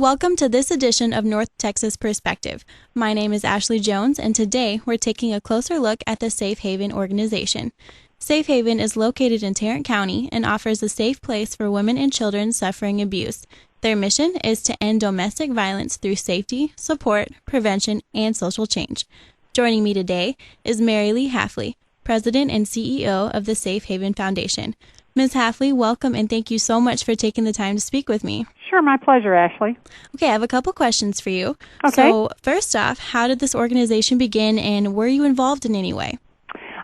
Welcome to this edition of North Texas Perspective. My name is Ashley Jones, and today we're taking a closer look at the Safe Haven organization. Safe Haven is located in Tarrant County and offers a safe place for women and children suffering abuse. Their mission is to end domestic violence through safety, support, prevention, and social change. Joining me today is Mary Lee Halfley, President and CEO of the Safe Haven Foundation. Ms. Halfley, welcome, and thank you so much for taking the time to speak with me. Sure, my pleasure, Ashley. Okay, I have a couple questions for you. Okay. So, first off, how did this organization begin, and were you involved in any way?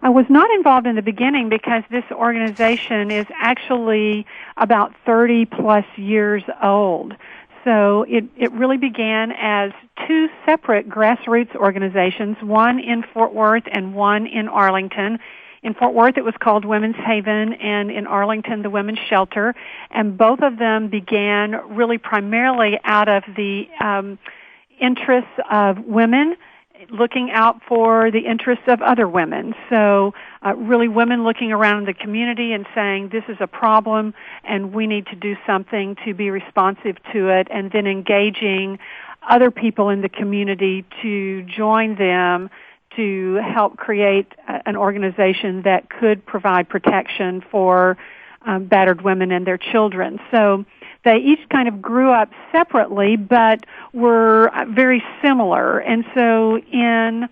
I was not involved in the beginning because this organization is actually about 30-plus years old. So it really began as two separate grassroots organizations, one in Fort Worth and one in Arlington. In Fort Worth, it was called Women's Haven, and in Arlington, the Women's Shelter. And both of them began really primarily out of the interests of women, looking out for the interests of other women. So really women looking around the community and saying, this is a problem, and we need to do something to be responsive to it, and then engaging other people in the community to join them to help create an organization that could provide protection for battered women and their children. So they each kind of grew up separately, but were very similar. And so in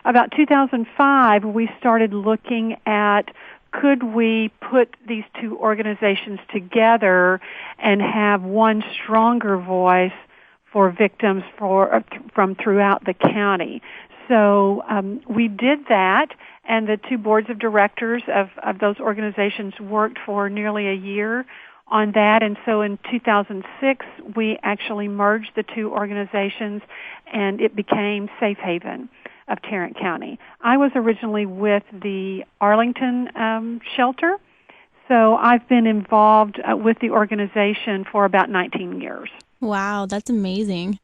about 2005, we started looking at, could we put these two organizations together and have one stronger voice for victims from throughout the county. So we did that, and the two boards of directors of those organizations worked for nearly a year on that. And so in 2006, we actually merged the two organizations, and it became Safe Haven of Tarrant County. I was originally with the Arlington shelter, so I've been involved with the organization for about 19 years. Wow, that's amazing.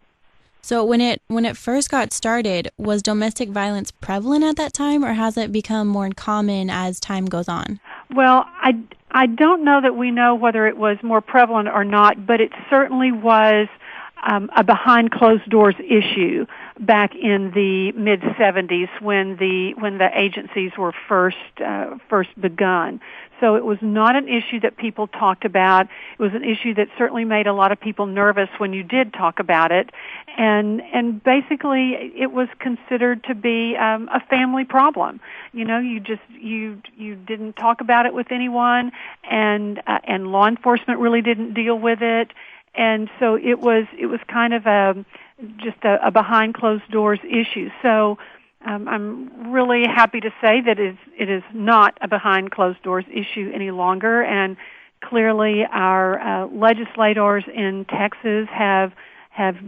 So when it first got started, was domestic violence prevalent at that time, or has it become more common as time goes on? Well, I don't know that we know whether it was more prevalent or not, but it certainly was a behind closed doors issue back in the mid 70s when the agencies were first begun. So it was not an issue that people talked about. It was an issue that certainly made a lot of people nervous when you did talk about it, and basically it was considered to be a family problem. You know, you didn't talk about it with anyone, and law enforcement really didn't deal with it. And so it was kind of just a behind closed doors issue. So I'm really happy to say that it is not a behind closed doors issue any longer. And clearly, our legislators in Texas have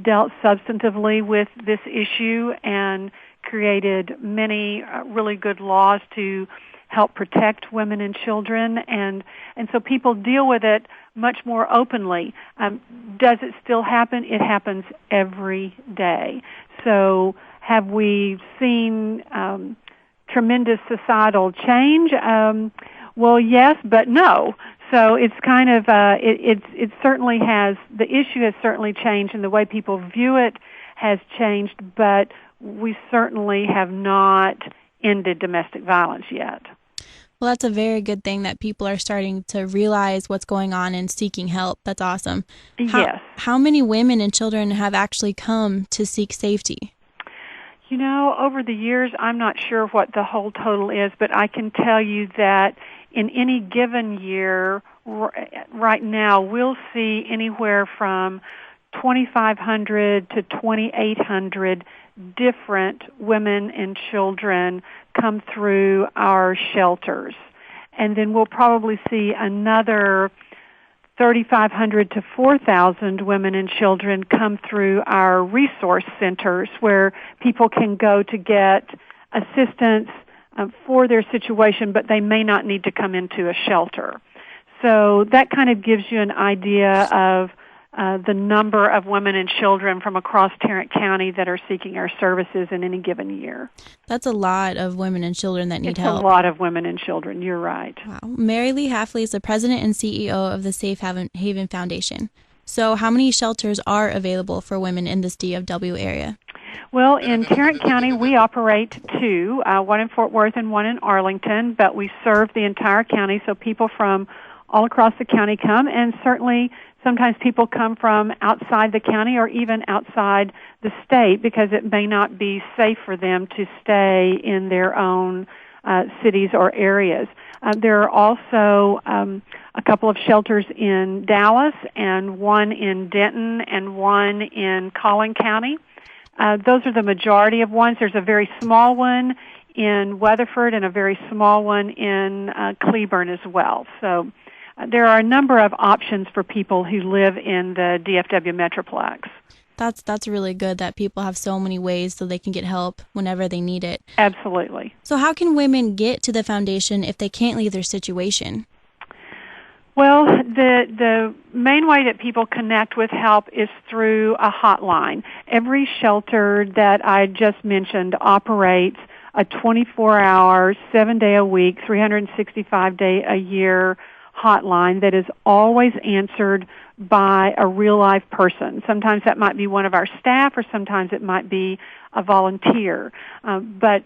dealt substantively with this issue and created many really good laws to help protect women and children, and so people deal with it much more openly. Does it still happen? It happens every day. So have we seen tremendous societal change? Well, yes, but no. So it's kind of it certainly has, the issue has certainly changed, and the way people view it has changed, but we certainly have not ended domestic violence yet. Well, that's a very good thing that people are starting to realize what's going on and seeking help. That's awesome. Yes. How many women and children have actually come to seek safety? You know, over the years, I'm not sure what the whole total is, but I can tell you that in any given year, right now, we'll see anywhere from 2,500 to 2,800 different women and children come through our shelters. And then we'll probably see another 3,500 to 4,000 women and children come through our resource centers where people can go to get assistance for their situation, but they may not need to come into a shelter. So that kind of gives you an idea of the number of women and children from across Tarrant County that are seeking our services in any given year. That's a lot of women and children that need help. It's a lot of women and children. You're right. Wow. Mary Lee Halfley is the president and CEO of the Safe Haven Foundation. So how many shelters are available for women in this DFW area? Well, in Tarrant County, we operate two, one in Fort Worth and one in Arlington, but we serve the entire county, so people from all across the county come, and certainly sometimes people come from outside the county or even outside the state because it may not be safe for them to stay in their own cities or areas. There are also a couple of shelters in Dallas and one in Denton and one in Collin County. Those are the majority of ones. There's a very small one in Weatherford and a very small one in Cleburne as well. So there are a number of options for people who live in the DFW Metroplex. That's really good that people have so many ways so they can get help whenever they need it. Absolutely. So how can women get to the foundation if they can't leave their situation? Well, the main way that people connect with help is through a hotline. Every shelter that I just mentioned operates a 24-hour, 7-day-a-week, 365-day-a-year hotline that is always answered by a real-life person. Sometimes that might be one of our staff, or sometimes it might be a volunteer. But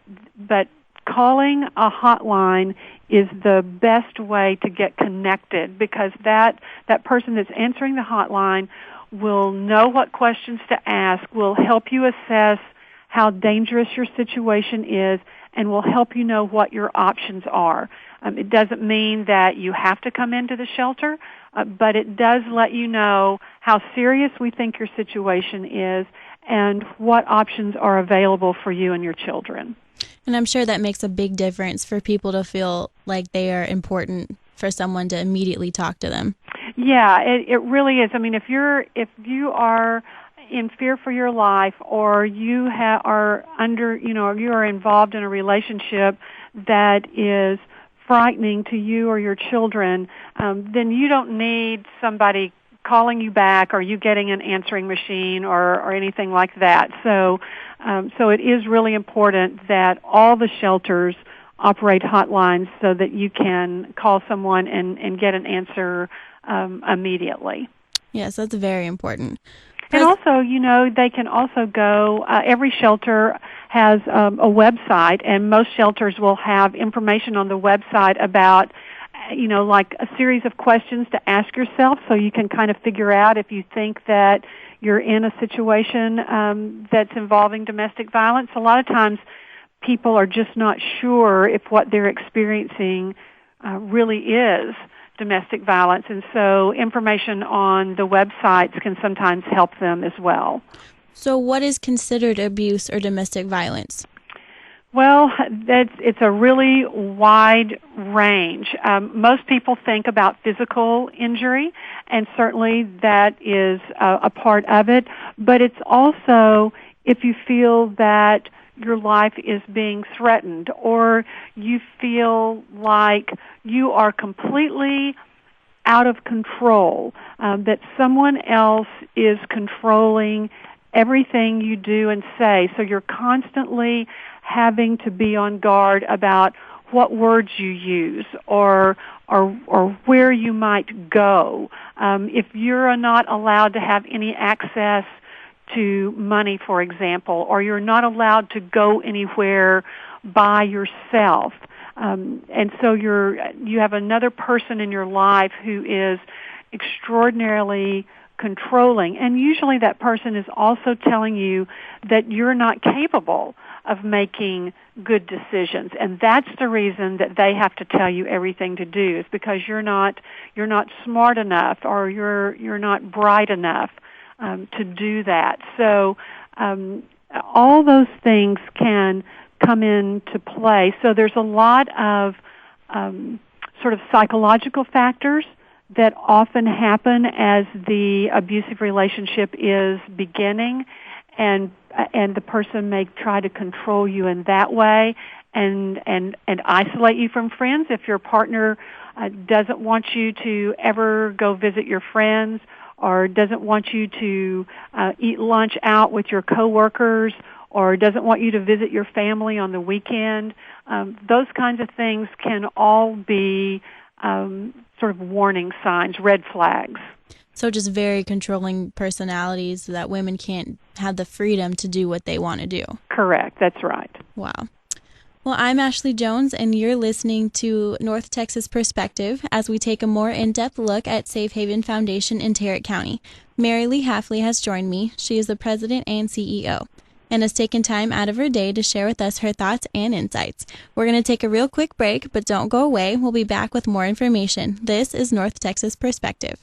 calling a hotline is the best way to get connected, because that person that's answering the hotline will know what questions to ask, will help you assess how dangerous your situation is, and will help you know what your options are. It doesn't mean that you have to come into the shelter, but it does let you know how serious we think your situation is and what options are available for you and your children. And I'm sure that makes a big difference for people to feel like they are important for someone to immediately talk to them. Yeah, it really is. I mean, if you are in fear for your life, or you are involved in a relationship that is frightening to you or your children, then you don't need somebody calling you back or you getting an answering machine or anything like that. So it is really important that all the shelters operate hotlines so that you can call someone and get an answer immediately. Yes, that's very important. And also, they can also go, every shelter has a website, and most shelters will have information on the website about, like a series of questions to ask yourself, so you can kind of figure out if you think that you're in a situation that's involving domestic violence. A lot of times people are just not sure if what they're experiencing really is domestic violence, and so information on the websites can sometimes help them as well. So what is considered abuse or domestic violence? Well, it's a really wide range. Most people think about physical injury, and certainly that is a part of it, but it's also if you feel that your life is being threatened, or you feel like you are completely out of control, that someone else is controlling everything you do and say, so you're constantly having to be on guard about what words you use or where you might go. If you're not allowed to have any access to money, for example, or you're not allowed to go anywhere by yourself, and so you have another person in your life who is extraordinarily controlling, and usually that person is also telling you that you're not capable of making good decisions, and that's the reason that they have to tell you everything to do, is because you're not smart enough, or you're not bright enough to do that. So all those things can come into play. So there's a lot of sort of psychological factors that often happen as the abusive relationship is beginning, and the person may try to control you in that way and isolate you from friends. If your partner doesn't want you to ever go visit your friends, or doesn't want you to eat lunch out with your coworkers, or doesn't want you to visit your family on the weekend, those kinds of things can all be sort of warning signs, red flags. So just very controlling personalities that women can't have the freedom to do what they want to do. Correct. That's right. Wow. Well, I'm Ashley Jones, and you're listening to North Texas Perspective as we take a more in-depth look at Safe Haven Foundation in Tarrant County. Mary Lee Halfley has joined me. She is the president and CEO, and has taken time out of her day to share with us her thoughts and insights. We're going to take a real quick break, but don't go away. We'll be back with more information. This is North Texas Perspective.